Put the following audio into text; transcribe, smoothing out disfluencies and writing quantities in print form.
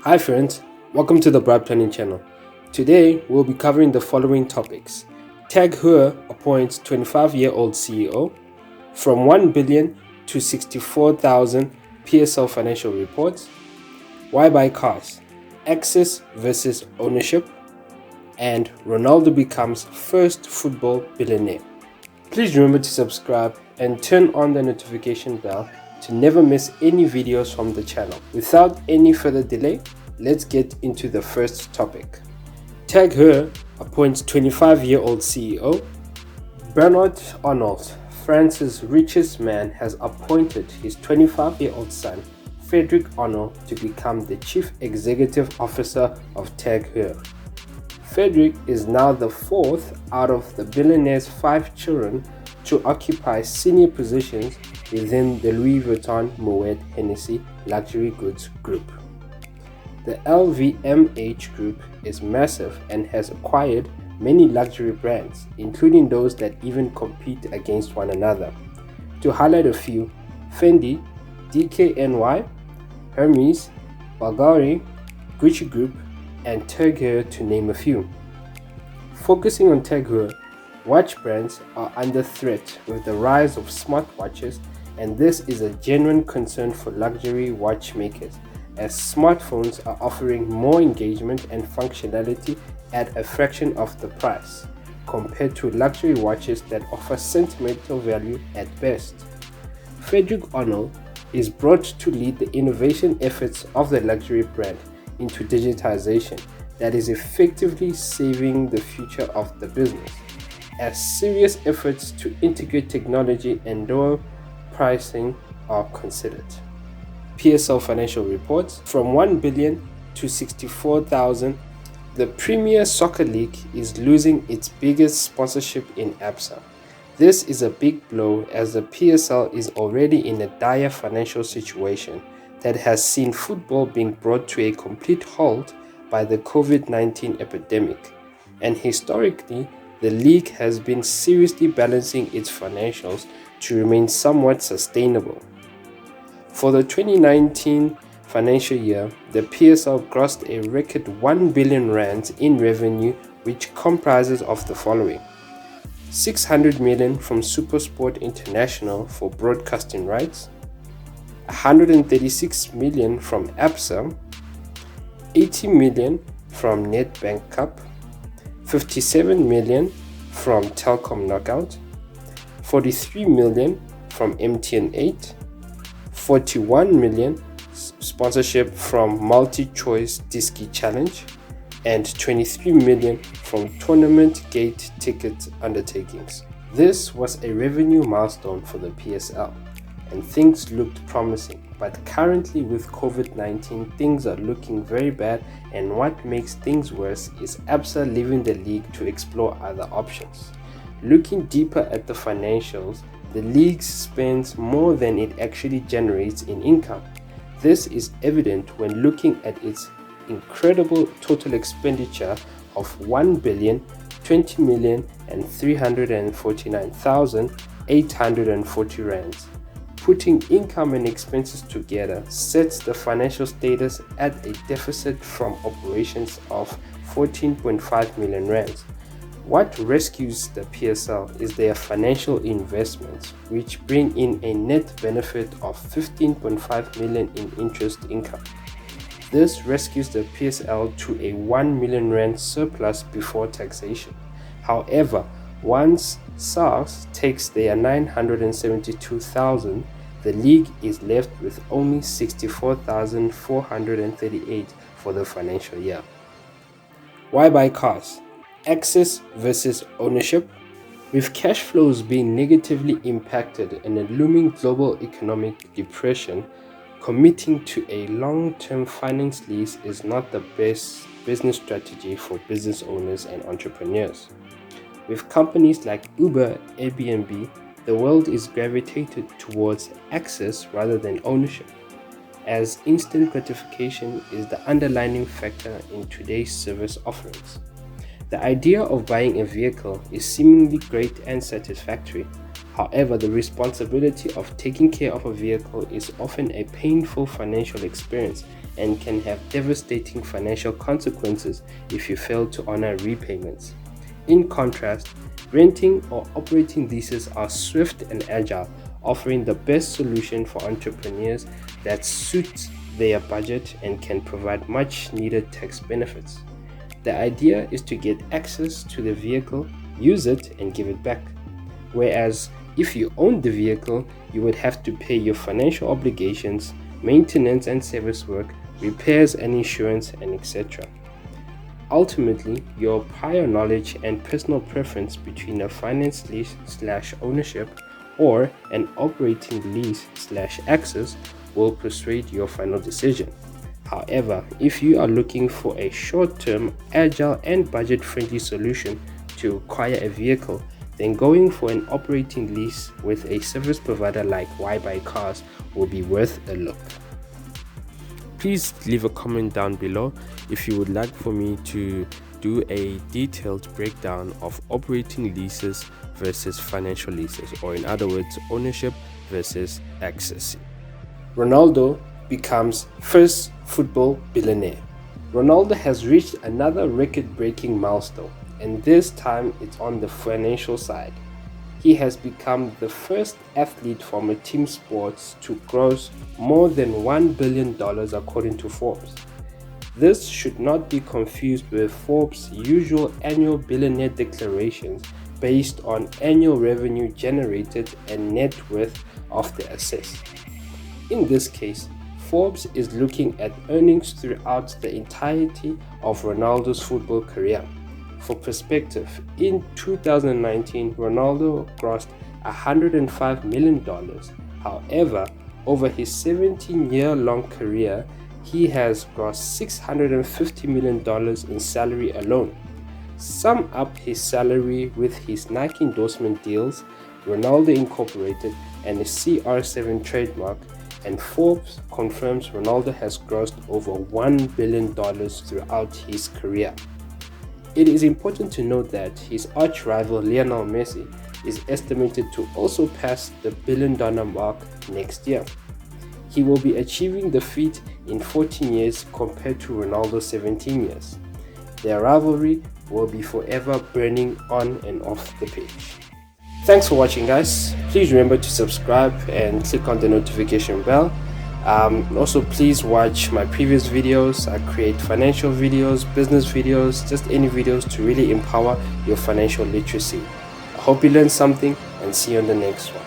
Hi friends, welcome to the Bribe Planning channel. Today we'll be covering the following topics. Heuer appoints 25-year-old CEO, from 1 billion to 64,000 PSL Financial Reports, why buy cars, access versus ownership, and Ronaldo becomes first football billionaire. Please remember to subscribe and turn on the notification bell to never miss any videos from the channel. Without any further delay, let's get into the first topic. Heuer appoints 25-year-old CEO. Bernard Arnault, France's richest man, has appointed his 25-year-old son, Frédéric Arnault, to become the chief executive officer of Heuer. Frédéric is now the fourth out of the billionaire's 5 children to occupy senior positions within the Louis Vuitton Moet Hennessy luxury goods group. The LVMH group is massive and has acquired many luxury brands, including those that even compete against one another. To highlight a few: Fendi, DKNY, Hermes, Bulgari, Gucci Group, and Heuer, to name a few. Focusing on Heuer, watch brands are under threat with the rise of smartwatches, and this is a genuine concern for luxury watchmakers, as smartphones are offering more engagement and functionality at a fraction of the price, compared to luxury watches that offer sentimental value at best. Frédéric Arnault is brought to lead the innovation efforts of the luxury brand into digitization that is effectively saving the future of the business, as serious efforts to integrate technology and lower pricing are considered. PSL Financial Report, from 1 billion to 64,000. The Premier Soccer League is losing its biggest sponsorship in ABSA. This is a big blow, as the PSL is already in a dire financial situation that has seen football being brought to a complete halt by the COVID-19 epidemic, and historically the league has been seriously balancing its financials to remain somewhat sustainable. For the 2019 financial year, the PSL grossed a record 1 billion rands in revenue, which comprises of the following: 600 million from SuperSport International for broadcasting rights, 136 million from ABSA, 80 million from Nedbank Cup, 57 million from Telkom Knockout, 43 million from MTN 8, 41 million sponsorship from Multi-Choice Diski Challenge, and 23 million from Tournament Gate ticket undertakings. This was a revenue milestone for the PSL, and things looked promising. But currently with COVID-19, things are looking very bad, and what makes things worse is ABSA leaving the league to explore other options. Looking deeper at the financials, the league spends more than it actually generates in income. This is evident when looking at its incredible total expenditure of 1 billion 20 million and 349,840 rands. Putting income and expenses together sets the financial status at a deficit from operations of 14.5 million rands. What rescues the PSL is their financial investments, which bring in a net benefit of 15.5 million in interest income. This rescues the PSL to a 1 million rand surplus before taxation. However, once SARS takes their 972,000, the league is left with only 64,438 for the financial year. Why buy cars? Access versus ownership. With cash flows being negatively impacted and a looming global economic depression, committing to a long-term finance lease is not the best business strategy for business owners and entrepreneurs. With companies like Uber, Airbnb, the world is gravitated towards access rather than ownership, as instant gratification is the underlying factor in today's service offerings. The idea of buying a vehicle is seemingly great and satisfactory. However, the responsibility of taking care of a vehicle is often a painful financial experience and can have devastating financial consequences if you fail to honor repayments. In contrast, renting or operating leases are swift and agile, offering the best solution for entrepreneurs that suits their budget and can provide much needed tax benefits. The idea is to get access to the vehicle, use it, and give it back. Whereas if you own the vehicle, you would have to pay your financial obligations, maintenance and service work, repairs and insurance, and etc. Ultimately, your prior knowledge and personal preference between a finance lease/ownership or an operating lease/access will persuade your final decision. However, if you are looking for a short-term, agile and budget-friendly solution to acquire a vehicle, then going for an operating lease with a service provider like Buy Cars will be worth a look. Please leave a comment down below if you would like for me to do a detailed breakdown of operating leases versus financial leases, or in other words, ownership versus access. Ronaldo becomes first football billionaire. Ronaldo has reached another record-breaking milestone, and this time it's on the financial side. He has become the first athlete from a team sports to gross more than $1 billion according to Forbes. This should not be confused with Forbes' usual annual billionaire declarations based on annual revenue generated and net worth of the assets. In this case, Forbes is looking at earnings throughout the entirety of Ronaldo's football career. For perspective, in 2019, Ronaldo grossed $105 million. However, over his 17-year-long career, he has grossed $650 million in salary alone. Sum up his salary with his Nike endorsement deals, Ronaldo Incorporated, and his CR7 trademark, and Forbes confirms Ronaldo has grossed over $1 billion throughout his career. It is important to note that his arch-rival Lionel Messi is estimated to also pass the billion-dollar mark next year. He will be achieving the feat in 14 years compared to Ronaldo's 17 years. Their rivalry will be forever burning on and off the pitch. Thanks for watching, guys. Please remember to subscribe and click on the notification bell. Also, please watch my previous videos. I create financial videos, business videos, just any videos to really empower your financial literacy. I hope you learned something, and see you on the next one.